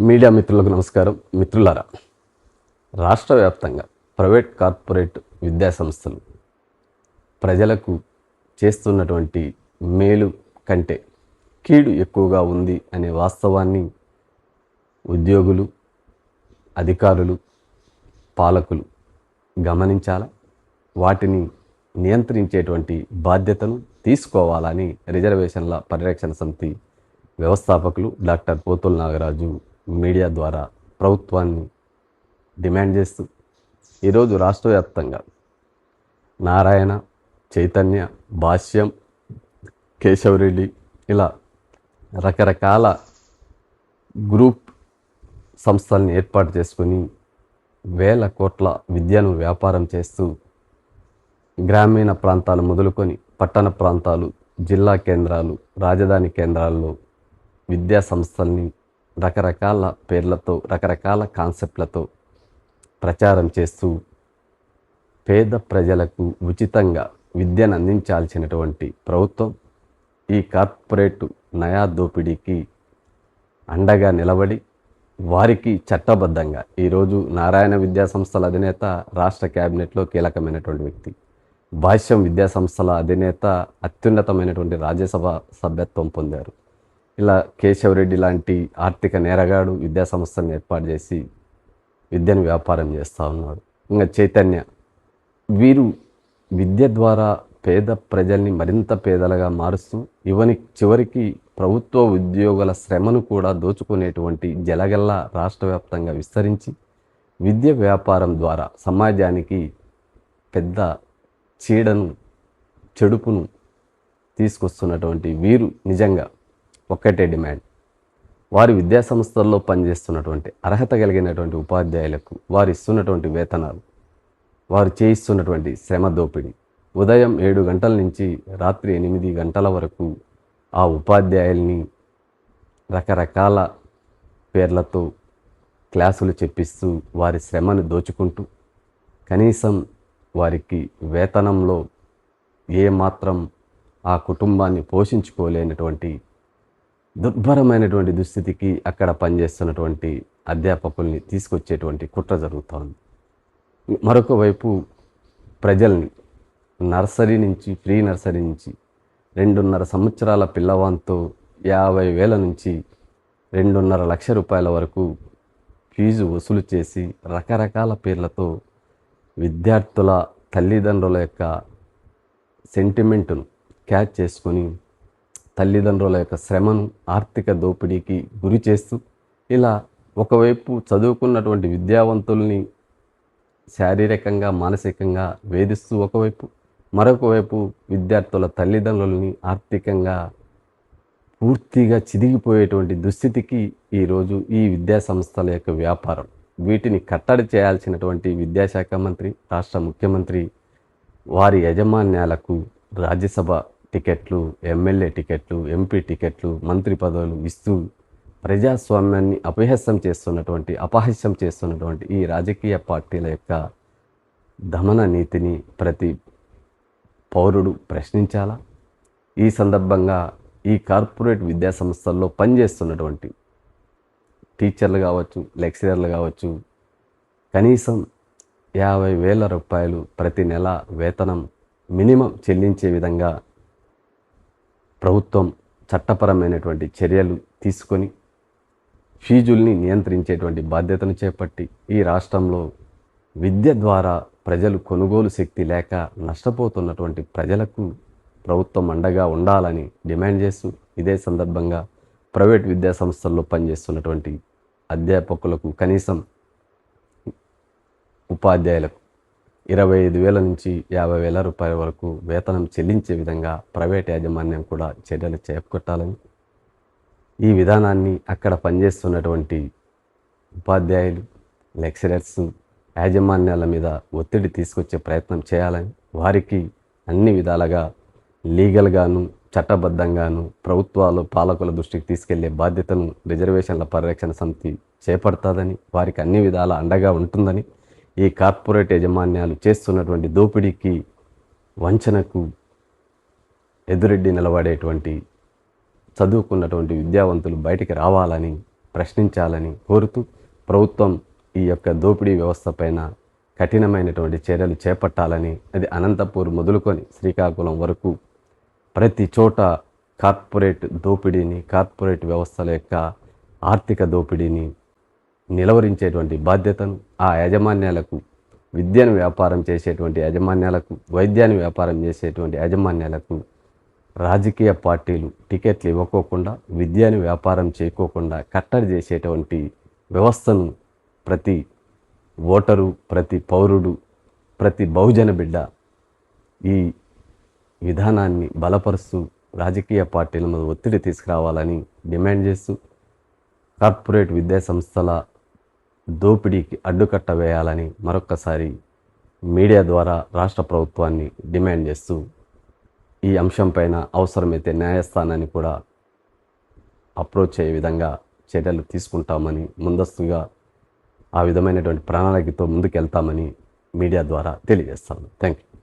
Media మిత్రులకు నమస్కారం. మిత్రులారా, రాష్ట్ర వ్యాప్తంగా ప్రైవేట్ కార్పొరేట్ విద్యా సంస్థలు ప్రజలకు చేస్తున్నటువంటి మేలు కంటే కీడు ఎక్కువగా ఉంది అనే వాస్తవాన్ని ఉద్యోగులు, అధికారులు, పాలకులు గమనించాలా, వాటిని నియంత్రించేటువంటి బాధ్యతను తీసుకోవాలని రిజర్వేషన్ల పరిరక్షణ సమితి వ్యవస్థాపకులు డాక్టర్ పోతుల నాగరాజు మీడియా ద్వారా ప్రభుత్వాన్ని డిమాండ్ చేస్తూ ఈరోజు రాష్ట్ర వ్యాప్తంగా నారాయణ, చైతన్య, భాష్యం, కేశవరెడ్డి ఇలా రకరకాల గ్రూప్ సంస్థల్ని ఏర్పాటు చేసుకొని వేల కోట్ల విద్యను వ్యాపారం చేస్తూ గ్రామీణ ప్రాంతాలు మొదలుకొని పట్టణ ప్రాంతాలు, జిల్లా కేంద్రాలు, రాజధాని కేంద్రాల్లో విద్యా సంస్థల్ని రకరకాల పేర్లతో, రకరకాల కాన్సెప్ట్లతో ప్రచారం చేస్తూ పేద ప్రజలకు ఉచితంగా విద్యను అందించాల్సినటువంటి ప్రభుత్వం ఈ కార్పొరేట్ నయా దోపిడీకి అండగా నిలబడి వారికి చట్టబద్ధంగా ఈరోజు నారాయణ విద్యా సంస్థల అధినేత రాష్ట్ర క్యాబినెట్లో కీలకమైనటువంటి వ్యక్తి, భాష్యం విద్యా సంస్థల అధినేత అత్యున్నతమైనటువంటి రాజ్యసభ సభ్యత్వం పొందారు. ఇలా కేశవరెడ్డి లాంటి ఆర్థిక నేరగాడు విద్యా సంస్థలను ఏర్పాటు చేసి విద్యను వ్యాపారం చేస్తూ ఉన్నాడు. ఇంకా చైతన్య, వీరు విద్య ద్వారా పేద ప్రజల్ని మరింత పేదలుగా మారుస్తూ చివరికి ప్రభుత్వ ఉద్యోగుల శ్రమను కూడా దోచుకునేటువంటి జలగల్లా రాష్ట్ర వ్యాప్తంగా విస్తరించి విద్య వ్యాపారం ద్వారా సమాజానికి పెద్ద చీడను, చెడుపును తీసుకొస్తున్నటువంటి వీరు నిజంగా ఒక్కటే డిమాండ్, వారి విద్యా సంస్థల్లో పనిచేస్తున్నటువంటి అర్హత కలిగినటువంటి ఉపాధ్యాయులకు వారు ఇస్తున్నటువంటి వేతనాలు, వారు చేయిస్తున్నటువంటి శ్రమ దోపిడీ, ఉదయం 7 గంటల నుంచి రాత్రి 8 గంటల వరకు ఆ ఉపాధ్యాయుల్ని రకరకాల పేర్లతో క్లాసులు చెప్పిస్తూ వారి శ్రమను దోచుకుంటూ కనీసం వారికి వేతనంలో ఏమాత్రం ఆ కుటుంబాన్ని పోషించుకోలేనటువంటి దుర్భరమైనటువంటి దుస్థితికి అక్కడ పనిచేస్తున్నటువంటి అధ్యాపకుల్ని తీసుకొచ్చేటువంటి కుట్ర జరుగుతోంది. మరొక వైపు ప్రజల్ని నర్సరీ నుంచి, ప్రీ నర్సరీ నుంచి 2.5 సంవత్సరాల పిల్లవాంతో 50,000 నుంచి 2.5 లక్షల రూపాయల వరకు ఫీజు వసూలు చేసి రకరకాల పేర్లతో విద్యార్థుల తల్లిదండ్రుల యొక్క సెంటిమెంటును క్యాచ్ చేసుకొని తల్లిదండ్రుల యొక్క శ్రమను ఆర్థిక దోపిడీకి గురి చేస్తూ ఇలా ఒకవైపు చదువుకున్నటువంటి విద్యావంతుల్ని శారీరకంగా, మానసికంగా వేధిస్తూ ఒకవైపు, మరొక వైపు విద్యార్థుల తల్లిదండ్రులని ఆర్థికంగా పూర్తిగా చిదిగిపోయేటువంటి దుస్థితికి ఈరోజు ఈ విద్యా సంస్థల యొక్క వ్యాపారం, వీటిని కట్టడి చేయాల్సినటువంటి విద్యాశాఖ మంత్రి, రాష్ట్ర ముఖ్యమంత్రి వారి యాజమాన్యాలకు రాజ్యసభ టికెట్లు, ఎమ్మెల్యే టికెట్లు, ఎంపీ టికెట్లు, మంత్రి పదవులు ఇస్తూ ప్రజాస్వామ్యాన్ని అపహాస్యం చేస్తున్నటువంటి ఈ రాజకీయ పార్టీల యొక్క దమన నీతిని ప్రతి పౌరుడు ప్రశ్నించాలా. ఈ సందర్భంగా ఈ కార్పొరేట్ విద్యా సంస్థల్లో పనిచేస్తున్నటువంటి టీచర్లు కావచ్చు, లెక్చరర్లు కావచ్చు, కనీసం 50,000 రూపాయలు ప్రతి నెల వేతనం మినిమం చెల్లించే విధంగా ప్రభుత్వం చట్టపరమైనటువంటి చర్యలు తీసుకొని ఫీజుల్ని నియంత్రించేటువంటి బాధ్యతను చేపట్టి ఈ రాష్ట్రంలో విద్య ద్వారా ప్రజలు కొనుగోలు శక్తి లేక నష్టపోతున్నటువంటి ప్రజలకు ప్రభుత్వం అండగా ఉండాలని డిమాండ్ చేస్తూ ఇదే సందర్భంగా ప్రైవేట్ విద్యా సంస్థల్లో పనిచేస్తున్నటువంటి అధ్యాపకులకు, కనీసం ఉపాధ్యాయులకు 25,000 నుంచి 50,000 రూపాయల వరకు వేతనం చెల్లించే విధంగా ప్రైవేట్ యాజమాన్యం కూడా చర్యలు చేపట్టాలని, ఈ విధానాన్ని అక్కడ పనిచేస్తున్నటువంటి ఉపాధ్యాయులు, లెక్చరర్స్, యాజమాన్యాల మీద ఒత్తిడి తీసుకొచ్చే ప్రయత్నం చేయాలని, వారికి అన్ని విధాలుగా లీగల్గాను, చట్టబద్ధంగాను ప్రభుత్వాలు, పాలకుల దృష్టికి తీసుకెళ్లే బాధ్యతను రిజర్వేషన్ల పరిరక్షణ సమితి చేపడతాదని, వారికి అన్ని విధాల అండగా ఉంటుందని, ఈ కార్పొరేట్ యాజమాన్యాలు చేస్తున్నటువంటి దోపిడీకి, వంచనకు ఎదురెడ్డి నిలబడేటువంటి చదువుకున్నటువంటి విద్యావంతులు బయటికి రావాలని ప్రశ్నించాలని కోరుతూ ప్రభుత్వం ఈ యొక్క దోపిడీ వ్యవస్థ పైన కఠినమైనటువంటి చర్యలు చేపట్టాలని, అది అనంతపూర్ మొదలుకొని శ్రీకాకుళం వరకు ప్రతి చోట కార్పొరేట్ దోపిడీని, కార్పొరేట్ వ్యవస్థల యొక్క ఆర్థిక దోపిడీని నిలవరించేటువంటి బాధ్యతను ఆ యాజమాన్యాలకు, విద్యను వ్యాపారం చేసేటువంటి యాజమాన్యాలకు, వైద్యాన్ని వ్యాపారం చేసేటువంటి యాజమాన్యాలకు రాజకీయ పార్టీలు టికెట్లు ఇవ్వకోకుండా, విద్యను వ్యాపారం చేయకోకుండా కట్టడి చేసేటువంటి వ్యవస్థను ప్రతి ఓటరు, ప్రతి పౌరుడు, ప్రతి బహుజన బిడ్డ ఈ విధానాన్ని బలపరుస్తూ రాజకీయ పార్టీల మీద ఒత్తిడి తీసుకురావాలని డిమాండ్ చేస్తూ కార్పొరేట్ విద్యా సంస్థల దోపిడీకి అడ్డుకట్ట వేయాలని మరొక్కసారి మీడియా ద్వారా రాష్ట్ర ప్రభుత్వాన్ని డిమాండ్ చేస్తూ ఈ అంశంపైన అవసరమైతే న్యాయస్థానాన్ని కూడా అప్రోచ్ అయ్యే విధంగా చర్యలు తీసుకుంటామని, ముందస్తుగా ఆ విధమైనటువంటి ప్రణాళికతో ముందుకెళ్తామని మీడియా ద్వారా తెలియజేస్తాను. Thank you.